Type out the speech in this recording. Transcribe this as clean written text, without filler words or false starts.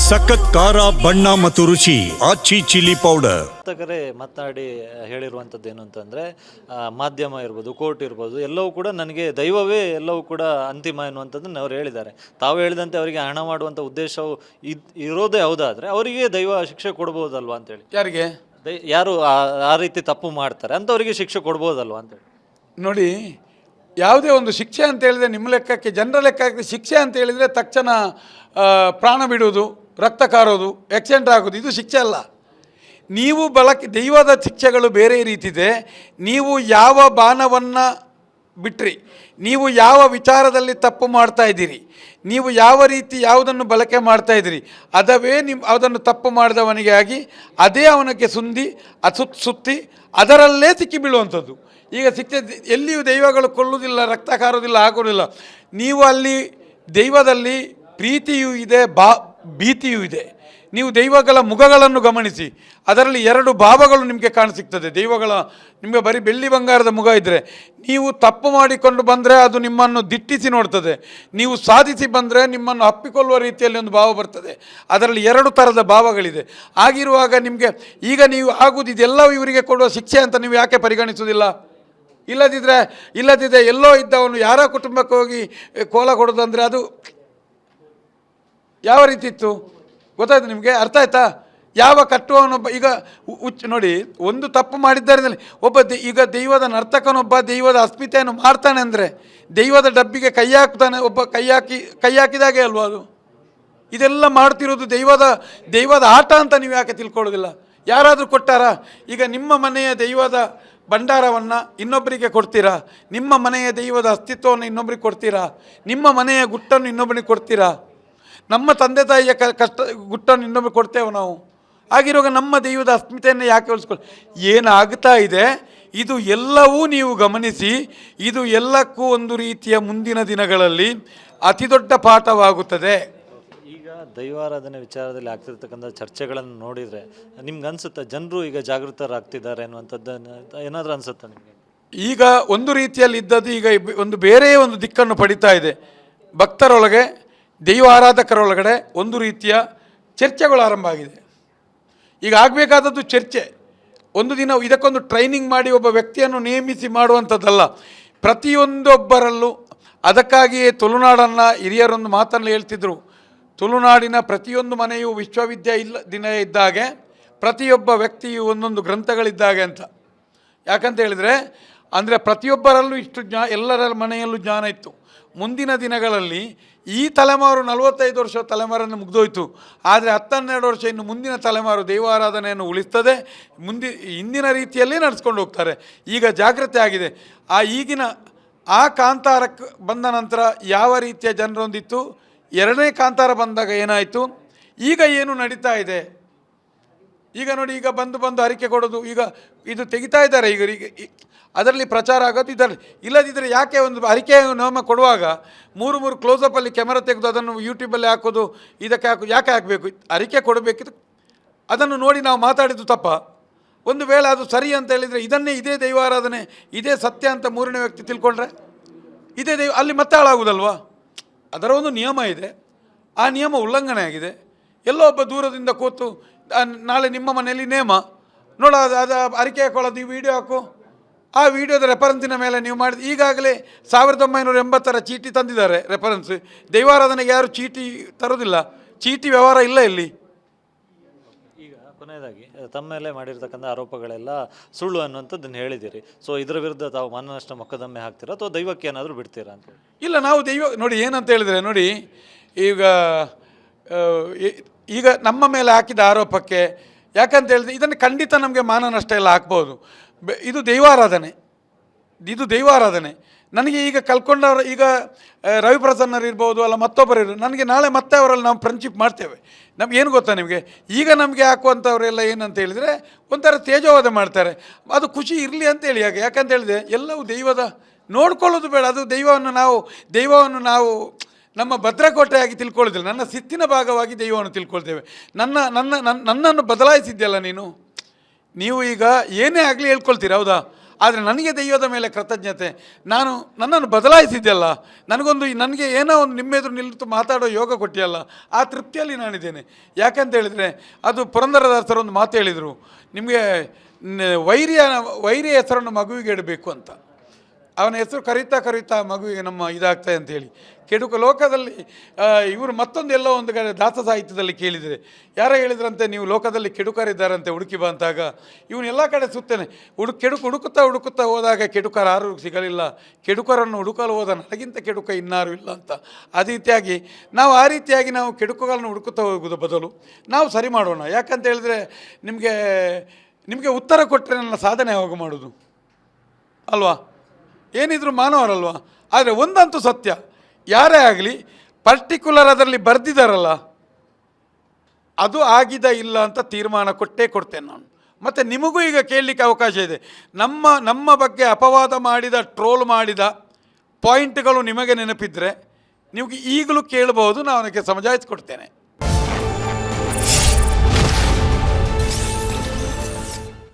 ಸಖತ್ ಖಾರ ಬಣ್ಣ ಮತ್ತು ರುಚಿ ಆಚಿ ಚಿಲ್ಲಿ ಪೌಡರ್. ಮಾತನಾಡಿ ಹೇಳಿರುವಂಥದ್ದು ಏನು ಅಂತಂದರೆ, ಮಾಧ್ಯಮ ಇರ್ಬೋದು, ಕೋರ್ಟ್ ಇರ್ಬೋದು, ಎಲ್ಲವೂ ಕೂಡ ನನಗೆ ದೈವವೇ ಎಲ್ಲವೂ ಕೂಡ ಅಂತಿಮ ಎನ್ನುವಂಥದ್ದನ್ನು ಅವ್ರು ಹೇಳಿದ್ದಾರೆ. ತಾವು ಹೇಳಿದಂತೆ ಅವರಿಗೆ ಹಣ ಮಾಡುವಂಥ ಉದ್ದೇಶವು ಇರೋದೇ ಹೌದಾದರೆ ಅವರಿಗೆ ದೈವ ಶಿಕ್ಷೆ ಕೊಡ್ಬೋದಲ್ವಾ ಅಂತೇಳಿ. ಯಾರಿಗೆ ಯಾರು ಆ ರೀತಿ ತಪ್ಪು ಮಾಡ್ತಾರೆ ಅಂಥವರಿಗೆ ಶಿಕ್ಷೆ ಕೊಡ್ಬೋದಲ್ವಾ ಅಂತೇಳಿ. ನೋಡಿ, ಯಾವುದೇ ಒಂದು ಶಿಕ್ಷೆ ಅಂತ ಹೇಳಿದರೆ ನಿಮ್ಮ ಲೆಕ್ಕಕ್ಕೆ, ಜನರ ಲೆಕ್ಕಕ್ಕೆ ಶಿಕ್ಷೆ ಅಂತ ಹೇಳಿದರೆ ತಕ್ಷಣ ಪ್ರಾಣ ಬಿಡುವುದು, ರಕ್ತ ಕಾರೋದು, ಆಕ್ಸಿಡೆಂಟ್ ಆಗೋದು, ಇದು ಶಿಕ್ಷೆ ಅಲ್ಲ. ನೀವು ದೈವದ ಶಿಕ್ಷೆಗಳು ಬೇರೆ ರೀತಿದೆ. ನೀವು ಯಾವ ಬಾಣವನ್ನು ಬಿಟ್ರಿ, ನೀವು ಯಾವ ವಿಚಾರದಲ್ಲಿ ತಪ್ಪು ಮಾಡ್ತಾ ಇದ್ದೀರಿ, ನೀವು ಯಾವ ರೀತಿ ಯಾವುದನ್ನು ಬಳಕೆ ಮಾಡ್ತಾ ಇದ್ದೀರಿ, ಅದನ್ನು ತಪ್ಪು ಮಾಡಿದವನಿಗೆ ಆಗಿ ಅದೇ ಅವನಿಗೆ ಸುತ್ತಿ ಅದರಲ್ಲೇ ಸಿಕ್ಕಿ ಬೀಳುವಂಥದ್ದು. ಈಗ ಶಿಕ್ಷೆ ಎಲ್ಲಿಯೂ ದೈವಗಳು ಕೊಲ್ಲುವುದಿಲ್ಲ, ರಕ್ತ ಕಾರೋದಿಲ್ಲ, ಆಗೋದಿಲ್ಲ. ನೀವು ಅಲ್ಲಿ ದೈವದಲ್ಲಿ ಪ್ರೀತಿಯೂ ಇದೆ, ಭೀತಿಯೂ ಇದೆ. ನೀವು ದೈವಗಳ ಮುಖಗಳನ್ನು ಗಮನಿಸಿ, ಅದರಲ್ಲಿ ಎರಡು ಭಾವಗಳು ನಿಮಗೆ ಕಾಣಸಿಗ್ತದೆ. ನಿಮಗೆ ಬರೀ ಬೆಳ್ಳಿ ಬಂಗಾರದ ಮುಖ ಇದ್ದರೆ, ನೀವು ತಪ್ಪು ಮಾಡಿಕೊಂಡು ಬಂದರೆ ಅದು ನಿಮ್ಮನ್ನು ದಿಟ್ಟಿಸಿ ನೋಡ್ತದೆ. ನೀವು ಸಾಧಿಸಿ ಬಂದರೆ ನಿಮ್ಮನ್ನು ಅಪ್ಪಿಕೊಳ್ಳುವ ರೀತಿಯಲ್ಲಿ ಒಂದು ಭಾವ ಬರ್ತದೆ. ಅದರಲ್ಲಿ ಎರಡು ಥರದ ಭಾವಗಳಿದೆ. ಆಗಿರುವಾಗ ನಿಮಗೆ ಈಗ ನೀವು ಆಗುವುದು ಇದೆಲ್ಲವೂ ಇವರಿಗೆ ಕೊಡುವ ಶಿಕ್ಷೆ ಅಂತ ನೀವು ಯಾಕೆ ಪರಿಗಣಿಸುವುದಿಲ್ಲ? ಇಲ್ಲದಿದ್ದರೆ ಎಲ್ಲೋ ಇದ್ದವನು ಯಾರ ಕುಟುಂಬಕ್ಕೆ ಹೋಗಿ ಕೋಲ ಕೊಡೋದಂದರೆ ಅದು ಯಾವ ರೀತಿ ಇತ್ತು ಗೊತ್ತಾಯ್ತು ನಿಮಗೆ? ಅರ್ಥ ಆಯ್ತಾ? ಯಾವ ಕಟ್ಟುವವನೊಬ್ಬ ಈಗ ನೋಡಿ, ಒಂದು ತಪ್ಪು ಮಾಡಿದ್ದಾರೆ ಈಗ ದೈವದ ನರ್ತಕನೊಬ್ಬ ದೈವದ ಅಸ್ಮಿತೆಯನ್ನು ಮಾಡ್ತಾನೆ ಅಂದರೆ ದೈವದ ಡಬ್ಬಿಗೆ ಕೈ ಹಾಕ್ತಾನೆ ಒಬ್ಬ, ಕೈ ಹಾಕಿದಾಗೆ ಅಲ್ವಾ ಅದು? ಇದೆಲ್ಲ ಮಾಡ್ತಿರೋದು ದೈವದ ಆಟ ಅಂತ ನೀವು ಯಾಕೆ ತಿಳ್ಕೊಳ್ಳೋದಿಲ್ಲ? ಯಾರಾದರೂ ಕೊಟ್ಟಾರಾ? ಈಗ ನಿಮ್ಮ ಮನೆಯ ದೈವದ ಭಂಡಾರವನ್ನು ಇನ್ನೊಬ್ಬರಿಗೆ ಕೊಡ್ತೀರಾ? ನಿಮ್ಮ ಮನೆಯ ದೈವದ ಅಸ್ತಿತ್ವವನ್ನು ಇನ್ನೊಬ್ಬರಿಗೆ ಕೊಡ್ತೀರಾ? ನಿಮ್ಮ ಮನೆಯ ಗುಟ್ಟನ್ನು ಇನ್ನೊಬ್ಬರಿಗೆ ಕೊಡ್ತೀರಾ? ನಮ್ಮ ತಂದೆ ತಾಯಿಯ ಕಷ್ಟ ಗುಟ್ಟನ್ನು ಇನ್ನೊಬ್ಬರು ಕೊಡ್ತೇವೆ ನಾವು. ಆಗಿರುವಾಗ ನಮ್ಮ ದೈವದ ಅಸ್ಮಿತೆಯನ್ನು ಯಾಕೆ ಉಳಿಸ್ಕೊಳ್ಳಿ? ಏನಾಗ್ತಾ ಇದೆ ಇದು ಎಲ್ಲವೂ ನೀವು ಗಮನಿಸಿ. ಇದು ಎಲ್ಲಕ್ಕೂ ಒಂದು ರೀತಿಯ ಮುಂದಿನ ದಿನಗಳಲ್ಲಿ ಅತಿ ದೊಡ್ಡ ಪಾಠವಾಗುತ್ತದೆ. ಈಗ ದೈವಾರಾಧನೆ ವಿಚಾರದಲ್ಲಿ ಆಗ್ತಿರ್ತಕ್ಕಂಥ ಚರ್ಚೆಗಳನ್ನು ನೋಡಿದರೆ ನಿಮ್ಗೆ ಅನಿಸುತ್ತೆ ಜನರು ಈಗ ಜಾಗೃತರಾಗ್ತಿದ್ದಾರೆ ಅನ್ನುವಂಥದ್ದು ಏನಾದರೂ ಅನಿಸುತ್ತಾ ನಿಮಗೆ? ಈಗ ಒಂದು ರೀತಿಯಲ್ಲಿ ಇದ್ದದ್ದು ಈಗ ಒಂದು ಬೇರೆ ಒಂದು ದಿಕ್ಕನ್ನು ಪಡಿತಾ ಇದೆ. ಭಕ್ತರೊಳಗೆ, ದೈವ ಆರಾಧಕರೊಳಗಡೆ ಒಂದು ರೀತಿಯ ಚರ್ಚೆಗಳು ಆರಂಭ ಆಗಿದೆ. ಈಗ ಆಗಬೇಕಾದದ್ದು ಚರ್ಚೆ. ಒಂದು ದಿನ ಇದಕ್ಕೊಂದು ಟ್ರೈನಿಂಗ್ ಮಾಡಿ ಒಬ್ಬ ವ್ಯಕ್ತಿಯನ್ನು ನೇಮಿಸಿ ಮಾಡುವಂಥದ್ದಲ್ಲ. ಪ್ರತಿಯೊಂದೊಬ್ಬರಲ್ಲೂ ಅದಕ್ಕಾಗಿಯೇ ತುಳುನಾಡನ್ನು ಹಿರಿಯರೊಂದು ಮಾತನ್ನು ಹೇಳ್ತಿದ್ರು. ತುಳುನಾಡಿನ ಪ್ರತಿಯೊಂದು ಮನೆಯೂ ದಿನ ಇದ್ದಾಗೆ, ಪ್ರತಿಯೊಬ್ಬ ವ್ಯಕ್ತಿಯು ಒಂದೊಂದು ಗ್ರಂಥಗಳಿದ್ದಾಗೆ ಅಂತ. ಯಾಕಂತ ಹೇಳಿದರೆ ಅಂದರೆ ಪ್ರತಿಯೊಬ್ಬರಲ್ಲೂ ಎಲ್ಲರ ಮನೆಯಲ್ಲೂ ಜ್ಞಾನ ಇತ್ತು. ಮುಂದಿನ ದಿನಗಳಲ್ಲಿ ಈ ತಲೆಮಾರು 45 ವರ್ಷ ತಲೆಮಾರನ್ನು ಮುಗಿದೋಯ್ತು. ಆದರೆ 10-12 ವರ್ಷ ಇನ್ನು ಮುಂದಿನ ತಲೆಮಾರು ದೈವಾರಾಧನೆಯನ್ನು ಉಳಿಸ್ತದೆ, ಹಿಂದಿನ ರೀತಿಯಲ್ಲೇ ನಡೆಸ್ಕೊಂಡು ಹೋಗ್ತಾರೆ. ಈಗ ಜಾಗೃತಿ ಆಗಿದೆ. ಈಗಿನ ಕಾಂತಾರಕ್ಕೆ ಬಂದ ನಂತರ ಯಾವ ರೀತಿಯ ಜನರೊಂದಿತ್ತು, ಎರಡನೇ ಕಾಂತಾರ ಬಂದಾಗ ಏನಾಯಿತು, ಈಗ ಏನು ನಡೀತಾ ಇದೆ. ಈಗ ನೋಡಿ, ಈಗ ಬಂದು ಅರಿಕೆ ಕೊಡೋದು, ಈಗ ಇದು ತೆಗಿತಾ ಇದ್ದಾರೆ. ಈಗ ಅದರಲ್ಲಿ ಪ್ರಚಾರ ಆಗೋದು ಇದರಲ್ಲಿ. ಇಲ್ಲದಿದ್ದರೆ ಯಾಕೆ ಒಂದು ಅರಿಕೆ ನಾಮ ಕೊಡುವಾಗ 3 ಕ್ಲೋಸಪ್ಪಲ್ಲಿ ಕ್ಯಾಮರಾ ತೆಗೆದು ಅದನ್ನು ಯೂಟ್ಯೂಬಲ್ಲಿ ಹಾಕೋದು, ಇದಕ್ಕೆ ಯಾಕೆ ಹಾಕಬೇಕು? ಅರಿಕೆ ಕೊಡಬೇಕಿತ್ತು, ಅದನ್ನು ನೋಡಿ ನಾವು ಮಾತಾಡಿದ್ದು ತಪ್ಪ. ಒಂದು ವೇಳೆ ಅದು ಸರಿ ಅಂತ ಹೇಳಿದರೆ ಇದೇ ದೈವಾರಾಧನೆ, ಇದೇ ಸತ್ಯ ಅಂತ ಮೂರನೇ ವ್ಯಕ್ತಿ ತಿಳ್ಕೊಂಡ್ರೆ ಇದೇ ಅಲ್ಲಿ ಮತ್ತೆ ಹಾಳಾಗುವುದಲ್ವಾ? ಅದರ ಒಂದು ನಿಯಮ ಇದೆ, ಆ ನಿಯಮ ಉಲ್ಲಂಘನೆ ಆಗಿದೆ. ಎಲ್ಲೋ ಒಬ್ಬ ದೂರದಿಂದ ಕೂತು ನಾಳೆ ನಿಮ್ಮ ಮನೆಯಲ್ಲಿ ನೇಮ ನೋಡ, ಅದು ಅರಿಕೆ ಹಾಕೊಳ್ಳೋದು, ಈ ವಿಡಿಯೋ ಹಾಕು, ಆ ವಿಡಿಯೋದ ರೆಫರೆನ್ಸಿನ ಮೇಲೆ ನೀವು ಮಾಡಿದ. ಈಗಾಗಲೇ 1980 ಚೀಟಿ ತಂದಿದ್ದಾರೆ ರೆಫರೆನ್ಸ್. ದೈವಾರಾಧನೆಗೆ ಯಾರು ಚೀಟಿ ತರೋದಿಲ್ಲ, ಚೀಟಿ ವ್ಯವಹಾರ ಇಲ್ಲ ಇಲ್ಲಿ. ಈಗ ಕೊನೆಯದಾಗಿ ತಮ್ಮ ಮೇಲೆ ಮಾಡಿರ್ತಕ್ಕಂಥ ಆರೋಪಗಳೆಲ್ಲ ಸುಳ್ಳು ಅನ್ನುವಂಥದ್ದನ್ನು ಹೇಳಿದ್ದೀರಿ. ಸೊ ಇದರ ವಿರುದ್ಧ ತಾವು ಮಾನನಷ್ಟ ಮೊಕದ್ದಮೆ ಹಾಕ್ತೀರಾ ಅಥವಾ ದೈವಕ್ಕೆ ಏನಾದರೂ ಬಿಡ್ತೀರಾ ಅಂತ? ಇಲ್ಲ, ನಾವು ನೋಡಿ ಏನಂತ ಹೇಳಿದರೆ, ನೋಡಿ ಈಗ ನಮ್ಮ ಮೇಲೆ ಹಾಕಿದ ಆರೋಪಕ್ಕೆ ಯಾಕಂತ ಹೇಳಿದ್ರೆ ಇದನ್ನು ಖಂಡಿತ ನಮಗೆ ಮಾನನಷ್ಟ ಎಲ್ಲ ಹಾಕ್ಬೋದು. ಇದು ದೈವಾರಾಧನೆ. ನನಗೆ ಈಗ ಕಲ್ಕೊಂಡವರು, ಈಗ ರವಿಪ್ರಸನ್ನರು ಇರ್ಬೋದು, ಅಲ್ಲ ಮತ್ತೊಬ್ಬರು ಇರ್ಬೋದು, ನನಗೆ ನಾಳೆ ಮತ್ತೆ ಅವರಲ್ಲಿ ನಾವು ಫ್ರೆಂಡ್ಶಿಪ್ ಮಾಡ್ತೇವೆ. ನಮ್ಗೆ ಏನು ಗೊತ್ತಾ ನಿಮಗೆ, ಈಗ ನಮಗೆ ಹಾಕುವಂಥವರೆಲ್ಲ ಏನಂತ ಹೇಳಿದರೆ ಒಂಥರ ತೇಜೋವಾದ ಮಾಡ್ತಾರೆ. ಅದು ಖುಷಿ ಇರಲಿ ಅಂತೇಳಿ. ಯಾಕಂತ ಹೇಳಿದೆ ಎಲ್ಲವೂ ದೈವದ ನೋಡ್ಕೊಳ್ಳೋದು ಬೇಡ. ಅದು ದೈವವನ್ನು ನಾವು ನಮ್ಮ ಭದ್ರಕೋಟೆಯಾಗಿ ತಿಳ್ಕೊಳ್ಳೋದಿಲ್ಲ. ನನ್ನ ಸಿತ್ತಿನ ಭಾಗವಾಗಿ ದೈವವನ್ನು ತಿಳ್ಕೊಳ್ತೇವೆ. ನನ್ನನ್ನು ಬದಲಾಯಿಸಿದ್ಯಲ್ಲ ನೀವು ಈಗ ಏನೇ ಆಗಲಿ ಹೇಳ್ಕೊಳ್ತೀರ, ಹೌದಾ? ಆದರೆ ನನಗೆ ದೈವದ ಮೇಲೆ ಕೃತಜ್ಞತೆ. ನನ್ನನ್ನು ಬದಲಾಯಿಸಿದ್ಯಲ್ಲ, ನನಗೆ ಏನೋ ಒಂದು ನಿಮ್ಮೆದುರು ನಿಲ್ತು ಮಾತಾಡೋ ಯೋಗ ಕೊಟ್ಟಿಯಲ್ಲ, ಆ ತೃಪ್ತಿಯಲ್ಲಿ ನಾನಿದ್ದೇನೆ. ಯಾಕಂತ ಹೇಳಿದರೆ ಅದು ಪುರಂದರದಾಸರು ಒಂದು ಮಾತು ಹೇಳಿದರು, ನಿಮಗೆ ವೈರಿಯ ಹೆಸರನ್ನು ಮಗುವಿಗೆ ಇಡಬೇಕು ಅಂತ. ಅವನ ಹೆಸರು ಕರೀತಾ ಮಗುವಿಗೆ ನಮ್ಮ ಇದಾಗ್ತದೆ ಅಂತೇಳಿ. ಕೆಡುಕು ಲೋಕದಲ್ಲಿ ಇವರು ಮತ್ತೊಂದು ಎಲ್ಲೋ ಒಂದು ಕಡೆ ದಾಸ ಸಾಹಿತ್ಯದಲ್ಲಿ ಕೇಳಿದರೆ ಯಾರೋ ಹೇಳಿದ್ರಂತೆ, ನೀವು ಲೋಕದಲ್ಲಿ ಕೆಡುಕರಿದ್ದಾರಂತೆ ಹುಡುಕಿ ಬಾ ಅಂತಾಗ ಇವನ್ನೆಲ್ಲ ಕಡೆ ಸುತ್ತೇನೆ. ಹುಡುಕುತ್ತಾ ಹೋದಾಗ ಕೆಡುಕರು ಯಾರೂ ಸಿಗಲಿಲ್ಲ, ಕೆಡುಕರನ್ನು ಹುಡುಕಲು ಹೋದ ನನಗಿಂತ ಕೆಡುಕ ಇನ್ನಾರು ಇಲ್ಲ ಅಂತ. ಅದೇ ರೀತಿಯಾಗಿ ಆ ರೀತಿಯಾಗಿ ನಾವು ಕೆಡುಕುಗಳನ್ನು ಹುಡುಕುತ್ತಾ ಹೋಗೋದು ಬದಲು ನಾವು ಸರಿ ಮಾಡೋಣ. ಯಾಕಂತ ಹೇಳಿದ್ರೆ ನಿಮಗೆ ಉತ್ತರ ಕೊಟ್ಟರೆ ನನ್ನ ಸಾಧನೆ ಯಾವಾಗ ಮಾಡೋದು ಅಲ್ವಾ? ಏನಿದ್ರು ಮಾನವರಲ್ವಾ? ಆದರೆ ಒಂದಂತೂ ಸತ್ಯ, ಯಾರೇ ಆಗಲಿ ಪರ್ಟಿಕ್ಯುಲರ್ ಅದರಲ್ಲಿ ಬರೆದಿದ್ದಾರಲ್ಲ ಅದು ಆಗಿದೆ ಇಲ್ಲ ಅಂತ ತೀರ್ಮಾನ ಕೊಡ್ತೇನೆ ನಾನು. ಮತ್ತು ನಿಮಗೂ ಈಗ ಕೇಳಲಿಕ್ಕೆ ಅವಕಾಶ ಇದೆ. ನಮ್ಮ ಬಗ್ಗೆ ಅಪವಾದ ಮಾಡಿದ, ಟ್ರೋಲ್ ಮಾಡಿದ ಪಾಯಿಂಟ್ಗಳು ನಿಮಗೆ ನೆನಪಿದ್ದರೆ ನಿಮಗೆ ಈಗಲೂ ಕೇಳಬಹುದು, ನಾನು ಅದಕ್ಕೆ ಸಮಜಾಯಿಸಿಕೊಡ್ತೇನೆ.